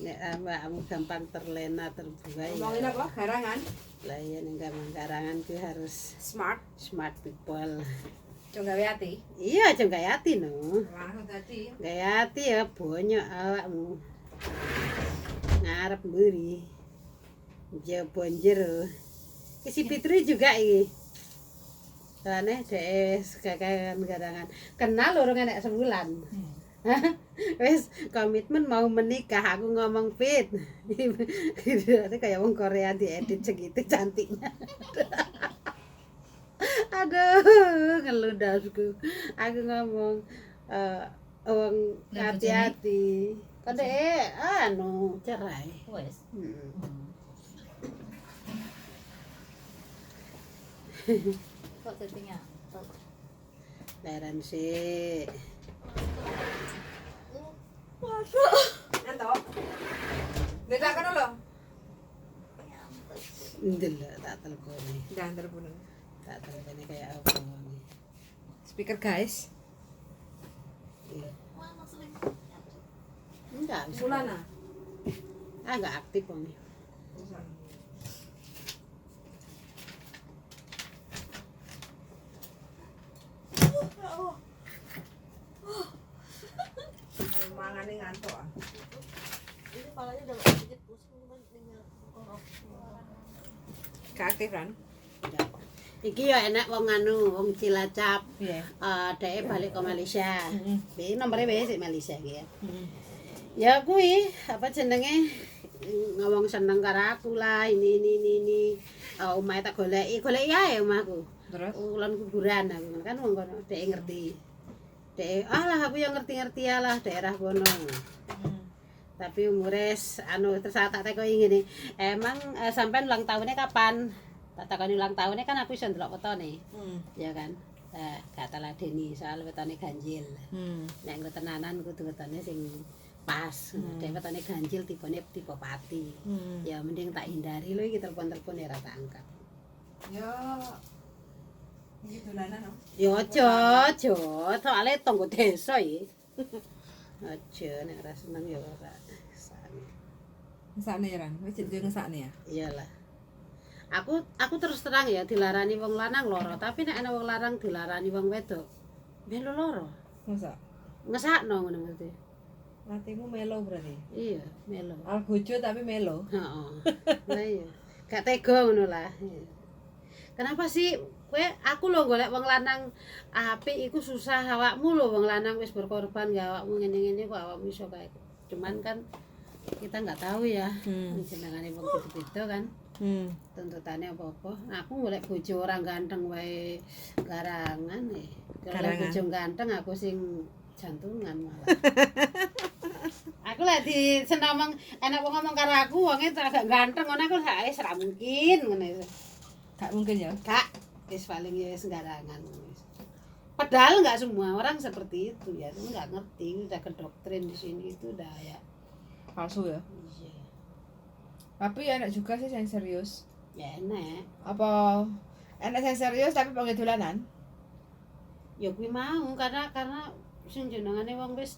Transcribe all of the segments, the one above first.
Nek awakmu gampang terlena terbuai. Ngomongin apa? Garangan? Lah iya ning garangan ku harus smart people. Coba gawe ati. Iya, aja gak yati no. Langsung dadi. Gak yati ya bonyok awakmu. Ngarep mburi. Jaba njero. Ki si Fitri juga iki. Soalnya dhek kekakan garangan. Kenal urung enek sebulan. Wes komitmen mau menikah aku ngomong fit. Itu kayak wong Korea diedit segitu cantiknya. Aduh, ngeludasku. Aku ngomong wong hati-hati. Kan dek cerai. Wes. Kok settingnya? Leren sih. Masuk. Entok. Ndak kan lho. Ndelok tak telepone. Jangan telepon. Tak telepone kayak apa wong. Speaker guys. Iya. Enggak, bisa. Mulana. Enggak aktif wong. Mangane ngantuk ah. Ini kepalanya udah sedikit pusing cuman tinggal Keaktif kan? Iki ya enak wong wong Cilacap. Iya. Dhek balik ke Malaysia. Iki nomere wis Malaysia iki ya. Heeh. Ya kuwi apa jenenge ngomong seneng karo aku lah ini. Omahe tak goleki ae omahku. Terus? Ulun kuburan aku kan wong kono dhek ngerti. Dhek lah aku yang ngerti-ngerti lah daerah kono. Tapi umures terus tak tekoki ngene. Emang sampean ulang tahunnya kapan? Tak takoni ulang tahunnya kan aku iso ndelok fotone. Ya kan. Gak teladeni soal wetone ganjil. Nek nggo tenanan kudu wetone sing pas. Dek wetone ganjil tipene tipe pati. Ya mending tak hindari lho iki telepon-telepon ya ora tak angkat. Yo. Iki dolanan no. Ya aja, soalnya tangga desa iki. Aja nek ora seneng ya ora. Ngesakne ya Ran. Wis jenenge ngesakne ya. Iyalah. Aku terus terang ya dilarani wong lanang loro, tapi nek ana wong larang dilarani wong wedok melu loro. Masa? Ngesakno ngono mesti. Atimu melo berarti. Iya, melu. Al bojo tapi melo. Heeh. Lah iya. Gak tega ngono lah. Kenapa sih aku lho golek wong lanang apik iku susah awakmu lho wong lanang wis berkorban gak awakmu ngene-ngene kok awakmu iso kae. Cuman kan kita nggak tahu ya jenengane wong beda-beda kan. Tuntutannya apa-apa. Aku golek bojo orang ganteng wae garangan Kalau bojo ganteng aku sing jantungan malah. Aku lah di senamang enak wong ngomong karo aku wonge agak ganteng ngono aku sak ora mungkin ngene. Gak mungkin ya. Kak, wis paling ya wis garangan wis. Padahal enggak semua orang seperti itu ya, itu enggak ngerti, udah ke doktrin di sini itu udah ya palsu ya. iya. Tapi enak juga sih yang serius. Ya enak. Apa enak yang serius tapi pengen dolanan? Ya kuwi mau karena sing jenengane wong wis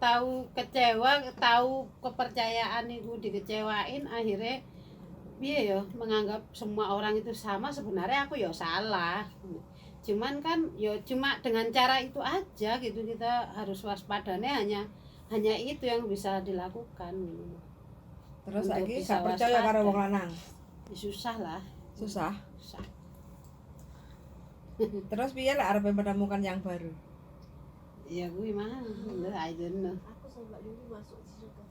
tahu kecewa, tahu kepercayaan iku dikecewain akhirnya piye ya menganggap semua orang itu sama. Sebenarnya aku ya salah. Cuman kan ya cuma dengan cara itu aja gitu, kita harus waspadanya hanya itu yang bisa dilakukan gitu. Terus Untuk lagi bisa gak percaya waspada. karo wong lanang. Ya, susah lah. Susah. Susah. Terus piye lah arep menemukan yang baru? Ya gue mah, I don't know. Aku sama Mbak Yuni masuk di surga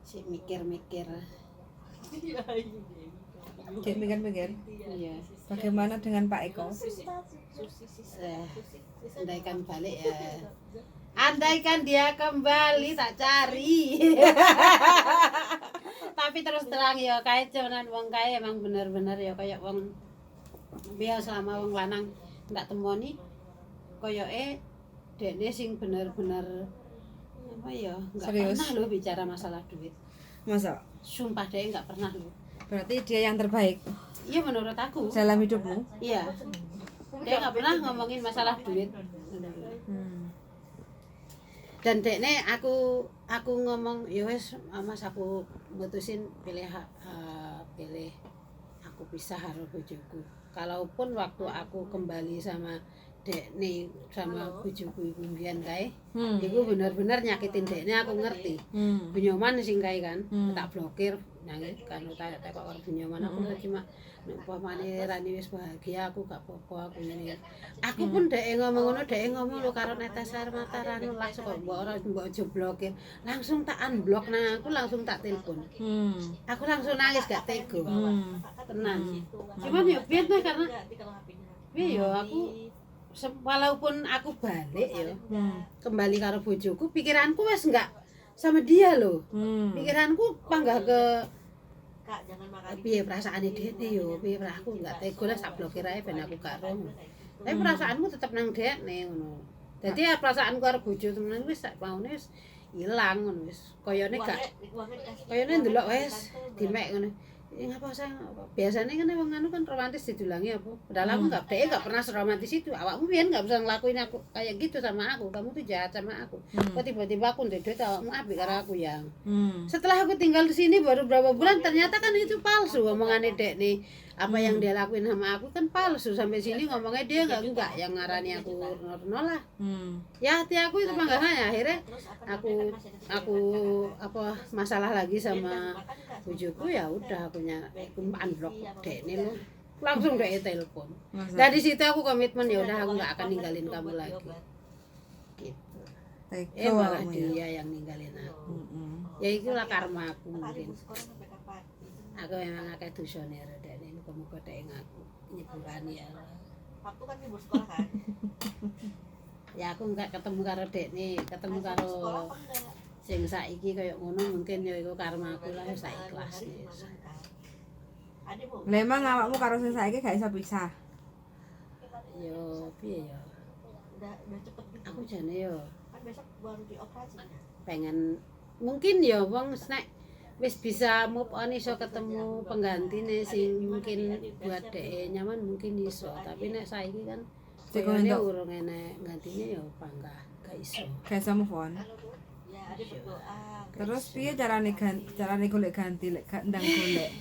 Si mikir-mikir. Iya. Cek mikir-mikir. Iya. Bagaimana dengan Pak Eko? Andaikan balik ya. Andaikan dia kembali tak cari. Tapi terus terang ya kayak cuman wong kae emang bener-bener ya kayak wong biasa selama wong lanang ndak temoni koyoke dene sing bener-bener apa ya enggak pernah lho bicara masalah duit. Masa? Sumpah deh enggak pernah lho. Berarti dia yang terbaik Iya menurut aku. dalam hidupmu? Iya. Dia enggak pernah ngomongin masalah duit. Dan dekne aku ngomong ya wis Mas aku mutusin pilih pilih aku pisah karo bojoku. Kalaupun waktu aku kembali sama dekne sama bojoku iku mbiyen kae, iku bener-bener nyakitin dekne aku ngerti. Bunyoman sing kae kan, tak blokir nangis kan tak kok karo bunyoman aku cuma nek umpamane Rani wis bahagia aku gak apa-apa aku ngene. Aku pun dhek ngomong ngono, dhek ngomong lho karo netes air mata Rani langsung kok mbok ora mbok aja blokir. Langsung tak unblock nang aku langsung tak telepon. Aku langsung nangis gak tega. Tenan. Cuman yo piye tuh karena piye yo aku walaupun aku balik yo kembali karo bojoku pikiranku wis enggak sama dia loh. Pikiranku panggah ke Kak, jangan makan. piye perasaane dekne yo, piye aku enggak tega lah sak blokir ae ben aku gak roh. Tapi perasaanku tetep nang dekne ngono. Dadi ya perasaanku karo bojo temenan wis sak maune wis ilang ngono wis. Kayane gak kayane ndelok wis dimek ngono. Ngapa sayang? Biasanya kan wong anu kan romantis didulangi apa? Padahal aku enggak pernah seromantis itu. Awakmu pian enggak bisa ngelakuin aku kayak gitu sama aku. Kamu tuh jahat sama aku. Kok tiba-tiba aku ndek duit awakmu apik karo aku yang. Setelah aku tinggal di sini baru berapa bulan ternyata kan itu palsu omongane dek nih. Apa yang dia lakuin sama aku kan palsu. Sampai sini ngomongnya dia enggak yang ngarani aku nol lah. Ya hati aku itu panggangannya akhirnya aku apa masalah lagi sama bojoku ya udah aku unblock dekne lo langsung dek telepon. Dari situ aku komitmen ya udah aku nggak akan ninggalin kamu lagi gitu. Malah dia yang ninggalin aku. Ya itulah karma aku mungkin. Aku memang akeh dosane karo dekne muga-muga dek ngaku nyepurani ya. Waktu kan libur sekolah kan. Ya aku enggak ketemu karo dekne, ketemu karo sing saiki kaya ngono mungkin ya iku karma aku lah wis tak ikhlas. Lah emang awakmu karo sing saiki gak iso pisah. Yo piye ya? Udah cepet gitu. Aku jane yo Kan besok baru dioperasi. pengen mungkin ya wong nek wis bisa move on iso ketemu penggantine sing mungkin buat dhek nyaman mungkin iso, tapi nek saiki kan kayane urung enek gantine ya panggah gak iso. Gak iso move on. Ya, ada berdoa. Terus piye carane golek ganti lek gak ndang golek?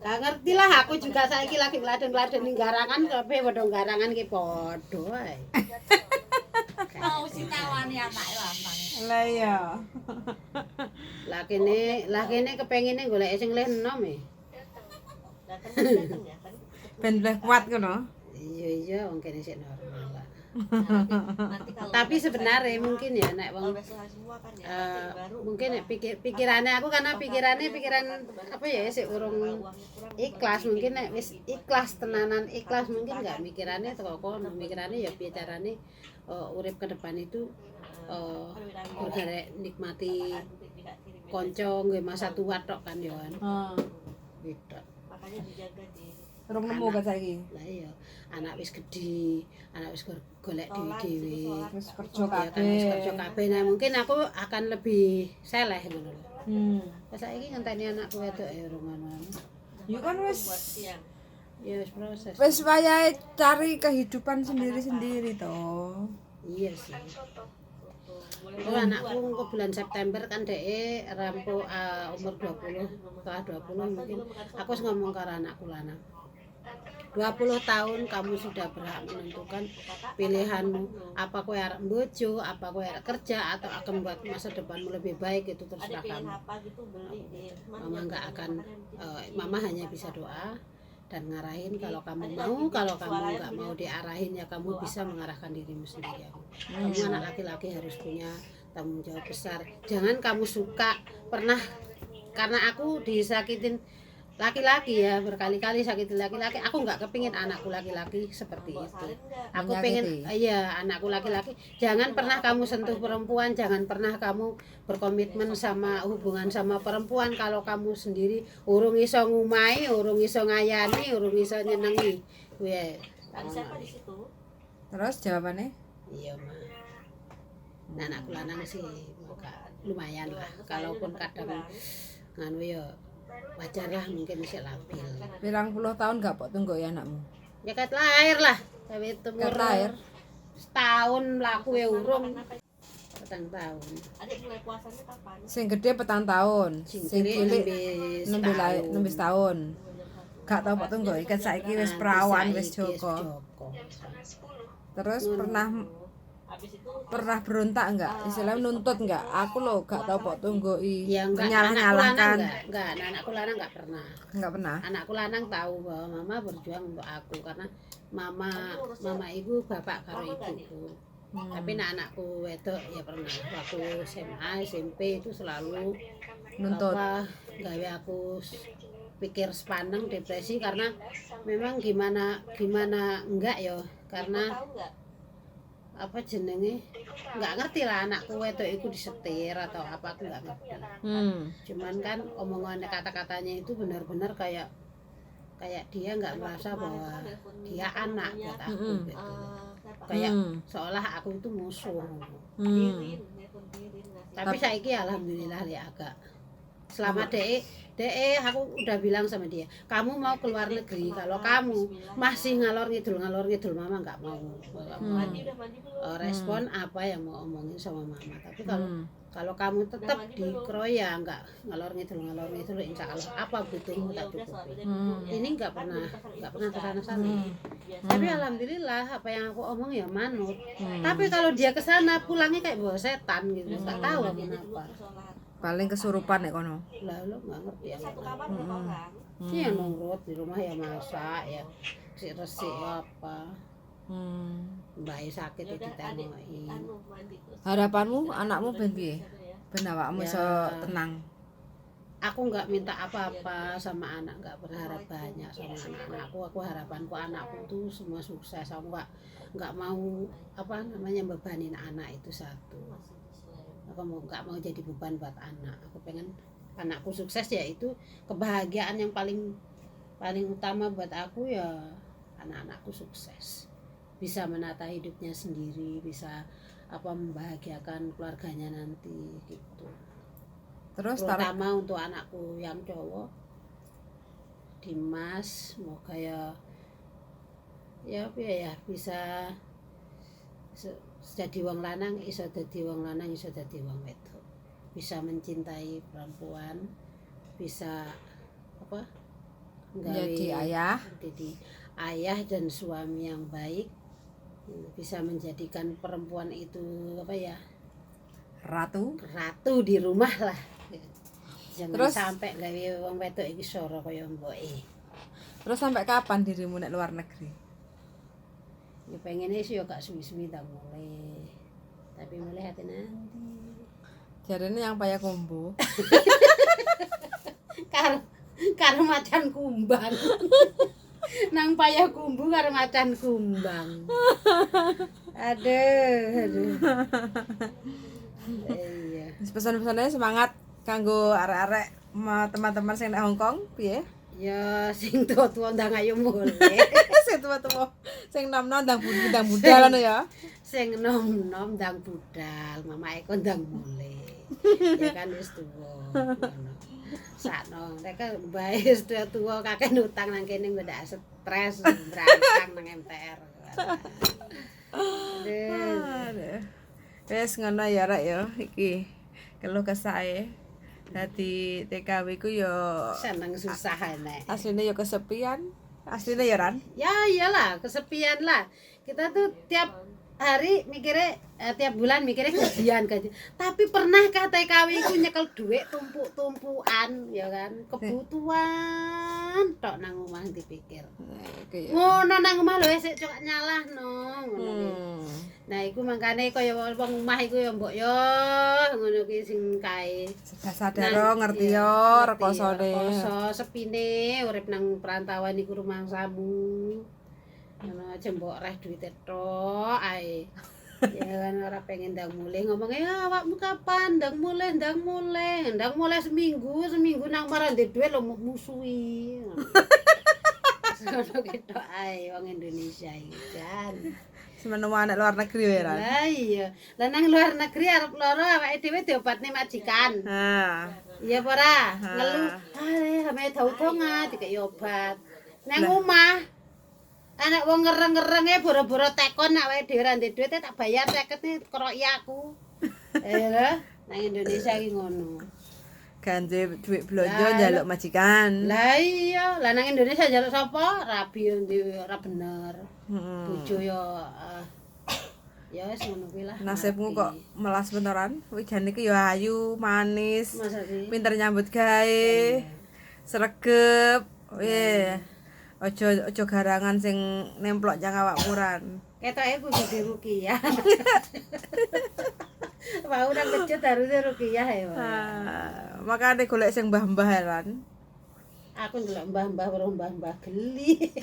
Gak ngerti lah aku juga saiki lagi ngladen-ngladen ning garangan kabeh padha garangan ki padha ae. Mau si tawani anake lanang. Lah iya. Lah kene kepengine golek sing luwih enom e. Dateng ya kan. Ben luwih kuat ngono. Iya wong kene sik normal lah. Nanti kalau Tapi sebenarnya mungkin ya nek wong besok semua kan ya. Baru mungkin nek pikirannya aku karena pikiran apa ya sik urung ikhlas mungkin nek wis ikhlas tenanan ikhlas mungkin enggak mikirannya teko kono mikirannya ya piye carane urip ke depan itu garek nikmati kanca nggih masa tua tok kan ya kan. Gitu. makanya dijaga di Urung nemu gak saiki. Lah iya, anak wis gedhe, anak wis golek dhewe-dhewe. Wis kerja Ya kan wis kerja kabeh. Nah, mungkin aku akan lebih seleh ngono lho. Wis saiki ngenteni anakku wedok ya urung ngono. Ya kan wis siang. Ya wis proses. wis wayahe cari kehidupan sendiri-sendiri toh. Iya sih. Oh, anakku ke bulan September kan dhek rampung umur 20, setelah 20 mungkin aku wis ngomong karo anakku lanang. 20 tahun kamu sudah berhak menentukan pilihanmu, apa kowe arep bojo, apa kowe arep kerja atau akan membuat masa depanmu lebih baik itu terserah kamu. Mama enggak akan mama hanya bisa doa dan ngarahin kalau kamu enggak mau diarahin ya kamu bisa mengarahkan dirimu sendiri. Kamu anak laki-laki harus punya tanggung jawab besar. Jangan kamu suka pernah karena aku disakitin laki-laki ya berkali-kali sakitin laki-laki, aku nggak kepingin anakku laki-laki seperti itu. Aku pengen anakku laki-laki jangan pernah kamu sentuh perempuan, jangan pernah kamu berkomitmen sama hubungan sama perempuan kalau kamu sendiri urung iso ngumai, urung iso ngayani, urung iso nyenengi. Kuwi Siapa di situ? Terus jawabannya? iya mah. Nah, anakku lanang sih lumayan lah, kalaupun kadang nganu ya wajar lah mungkin masih labil. Pirang puluh tahun gak pok tunggu ya anakmu? Ya kat lahir lah, tapi itu Kat lahir? setahun mlaku ya urung. tahun. Adik mulai puasanya kapan? Sing gede 4 tahun, sing cilik nembe setahun. Gak tau kok tunggu ikan saiki wis perawan wis Joko. Terus Habis itu pernah berontak enggak? Istilahnya nuntut enggak? Aku loh gak tau kok tunggu Ya enggak, nyalah-nyalahkan. Anakku lanang enggak pernah. Enggak pernah. Anakku lanang tahu bahwa mama berjuang untuk aku karena mama ibu bapak karo ibuku. Tapi anakku wedok ya pernah waktu SMA, SMP itu selalu Nuntut. gawe aku pikir sepaneng depresi karena memang gimana enggak ya karena tahu enggak? apa jenenge nggak ngerti lah anakku wedok itu disetir atau apa aku nggak ngerti. Cuman kan omongan kata-katanya itu benar-benar kayak dia nggak merasa bahwa dia anak buat aku gitu. Kayak seolah aku itu musuh. Tapi saiki alhamdulillah ya agak selama aku udah bilang sama dia, kamu mau keluar negeri, kalau kamu masih ngalor ngidul mama nggak mau. Respon apa yang mau omongin sama mama. Tapi kalau kamu tetap dikeroyok nggak ngalor ngidul insya Allah apa butuhmu tak cukupi. Ini nggak pernah kesana. Tapi alhamdulillah apa yang aku omong ya manut. Tapi kalau dia kesana pulangnya kayak bawa setan gitu, nggak tahu kenapa. Paling kesurupan nek kono. Lah lo nggak ngerti ya. Satu kamar berapa orang? Iya nurut di rumah ya masak ya resik apa. Mbak sakit ya ditengoki. Harapanmu anakmu ben piye? Ben awakmu iso tenang. Aku nggak minta apa-apa sama anak, nggak berharap banyak sama anak-anakku. Aku harapanku anakku tuh semua sukses. Aku nggak mau bebanin anak itu satu. Aku nggak mau jadi beban buat anak. Aku pengen anakku sukses, ya itu kebahagiaan yang paling utama buat aku ya anak-anakku sukses, bisa menata hidupnya sendiri, bisa membahagiakan keluarganya nanti gitu. Terus terutama untuk anakku yang cowok Dimas, semoga ya bisa jadi wong lanang, iso dadi wong wedok, bisa mencintai perempuan, bisa jadi ayah dan suami yang baik, bisa menjadikan perempuan itu ratu di rumah lah. Jangan terus sampai gawe wong wedok iki soro kaya mboke. Terus sampai kapan dirimu nek luar negeri? Ya pengennya sih ya gak suwi-suwi tak mulai. Tapi mulai hati nanti. Jarene yang payah kumbu. karo macan kumbang. Nang payah kumbu karo macan kumbang. Aduh. Iya. Pesan-pesannya semangat kanggo arek-arek teman-teman sing nang Hong Kong piye? Ya sing tuwa-tuwa ndang ayo mulih. Sing tuwa-tuwa sing nom-nom ndang budal ya. Sing nom-nom ndang budal, mamae kon ndang mulih. Ya kan wis tuwa. Ngono. Sakno nek mbae wis tuwa kakek utang nang kene ndak stres berangkang nang MTR. Aduh. Wes ngono ya rek ya iki. Keluh kesae. Dadi TKW ku yo seneng susah nek. Asline yo kesepian. Asline ya Ran. Ya iyalah, kesepian lah. Kita tuh tiap hari mikirnya tiap bulan mikirnya gajian. Tapi pernahkah TKW itu nyekel duit tumpuk-tumpukan ya kan? Kebutuhan tok nang omah dipikir. Ngono nang omah lho sik cok nyalahno ngono. Nah, iku mangkane kaya wong omah iku ya mbok yo ngono ki sing kae. Sadar ngerti yo rekosone. Rekoso sepine urip nang perantauan iku rumangsamu. Ngono aja mbok reh duwite tok ae. Ya kan ora pengen ndang mulih ngomongnya awakmu kapan ndang mulih seminggu nang marang ndek dhuwit lho musuhi. Sono ketok ae wong Indonesia iki kan. Semene anak luar negeri ya Ran. Lah iya. Lah nang luar negeri arep lara awake dhewe diobatne majikan. Iya apa ora? Ngeluh, ame tau-tonga dikek obat. Nang omah anak wong ngereng-ngerenge boro-boro tekon awake dhewe ra ndek dhuwit tak bayar 50 kroki aku. Lah, nang Indonesia iki ngono. Ganti duit belanja njaluk majikan. Lah iya, lah nang Indonesia njaluk sapa? Rabi yo ora bener. Heeh. Bojo yo ya wis ngono kuwi lah. Nasibmu rabi. kok melas beneran. Wijane iki ya ayu, manis, Masa sih? pinter nyambut gawe, sregep. Ojo garangan sing nemplok jang awakmu ran. Ketoke kudu di Rukiah. Mau udah kecil harusnya Rukiah ya. Makane golek sing mbah-mbah ran. Aku ndelok mbah-mbah karo mbah-mbah geli.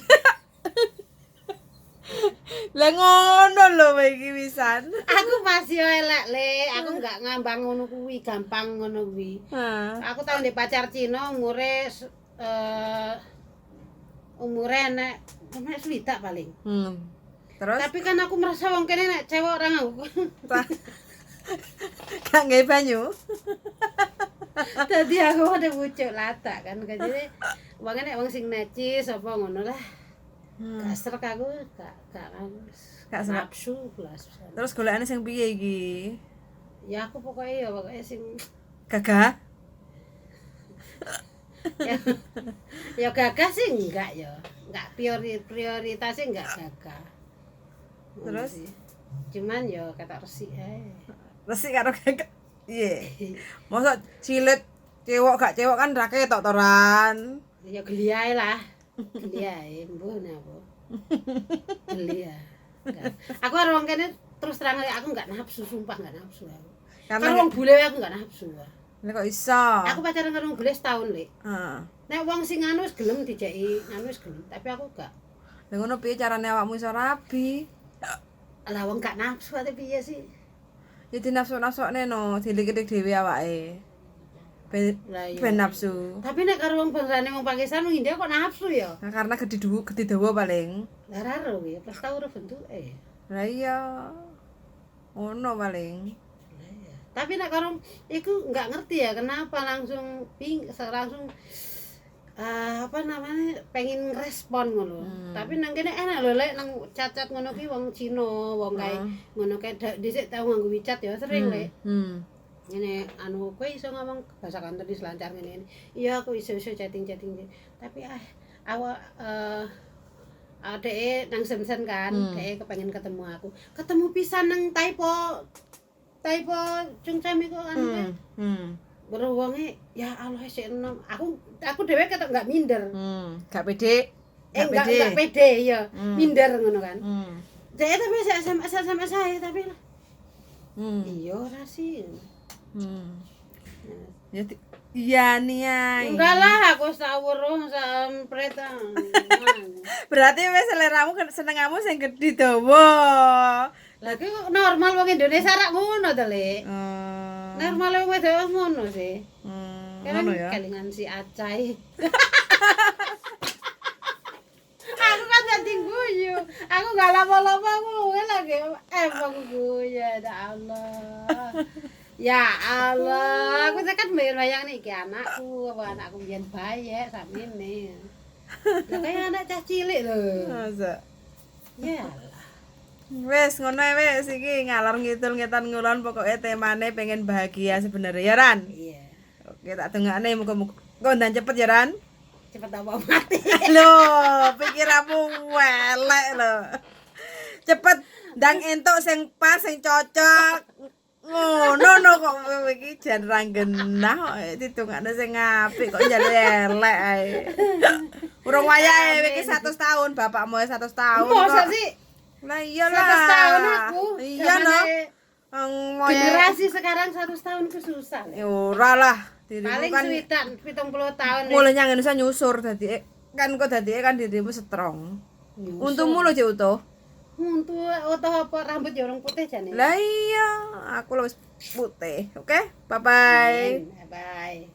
Lah ngono lho iki wisan. Aku masih elek le, aku enggak ngambang ngono kuwi, gampang ngono kuwi. Aku tau ndek pacar Cina umure nek swidak paling. Terus Tapi kan aku merasa wong kene nek cewek ora nganggo. gak nggae banyu. Dadi aku ada pucuk latak kan. Jadi wong nek wong sing necis apa ngono lah. Gak srek aku, gak nafsu blas. Terus golekane sing piye iki? Ya aku pokoknya sing Gagah? ya gagah sih enggak ya. Enggak prioritasnya enggak gagah. Terus? Cuman ya kata resik ae. Resik karo gagah. Iya. Mosok cilik cewek gak cewek kan ra ketok to ran. Ya geli ae lah. Geli ae mbuh napa. Geli ya. Aku karo wong kene terus terang aku enggak nafsu, sumpah enggak nafsu aku. Karo wong bule aku enggak nafsu. Lah kok iso? Aku pacaran karo wong bule setahun, Lek. Heeh. Nek wong sing anu wis gelem dijeki, anu wis gelem, tapi aku gak. Lah ngono piye carane awakmu iso rabi? Lah wong gak nafsu ate piye sih? Ya dinafsu-nafsokne no, dilik-lik dhewe awake. Lah iya. Ben nafsu. Tapi nek karo wong bangsane wong Pakistan wong India kok nafsu ya? Nah, karena gede dawa paling. Lah raro ya, pas tau ora bentuke. Lah iya. Ono paling. Tapi nek karo iku enggak ngerti ya kenapa langsung apa namanya pengen respon ngono. Tapi nang kene enak lho lek nang cacat ngono ki wong Cina, wong kae ngono kae dhisik tau nganggo WeChat ya sering lek. Ngene anu kowe iso ngomong bahasa kantor di selancar ngene. Iya aku iso chatting. Tapi awak adeke nang Shenzhen kan, dhek kepengen ketemu aku. Ketemu pisan nang Taipo Chungcheong iku kan. Baru wonge ya Allah sik enom. Aku dhewe ketok enggak minder. Gak pede. Enggak pede ya. Minder ngono kan. Dhek tapi SMS ae tapi lah. Iya ora sih. Ya iya nih. Enggak lah aku sawuruh sampret. Berarti wis seleramu senengamu sing gedhi dawa. Lah ki normal wong Indonesia rak ngono to, Lek. Normal wong wedok ngono sih. Ngono ya. Kelingan si Acai. Aku kan dadi guyu. Aku gak lapo-lapo aku lagi aku guyu ya Allah. Ya Allah, aku tekan bayang nih ki anakku, anakku biyen bayi sakmene. Lah kaya anak cah cilik lho. Masa. Ya Allah. Wes ngono wes iki ngalor ngidul ngetan ngulon pokoke temane pengen bahagia sebenarnya ya Ran. Iya. Oke tak dongakne muga-muga kondan cepet ya Ran. Cepet apa mati. Loh, pikiranmu welek lho. Cepet ndang entuk sing pas sing cocok. Ngono kok iki jan ra genah kok ditungakne sing apik kok njaluk elek ae. Urung wayahe iki 100 tahun, bapakmu 100 tahun. Masa sih? Lah iyalah. 100 tahun aku. Iya no. Generasi sekarang 100 tahun ku susah. Ya ora lah. Paling swidak 70 tahun. Mulai nyang Indonesia nyusur dadi kan kok dadi kan dirimu strong. Untungmu lho Cik Utuh. Untuk apa rambut ya orang putih jane. Lah iya, aku lho wis putih. Oke, bye bye. Bye.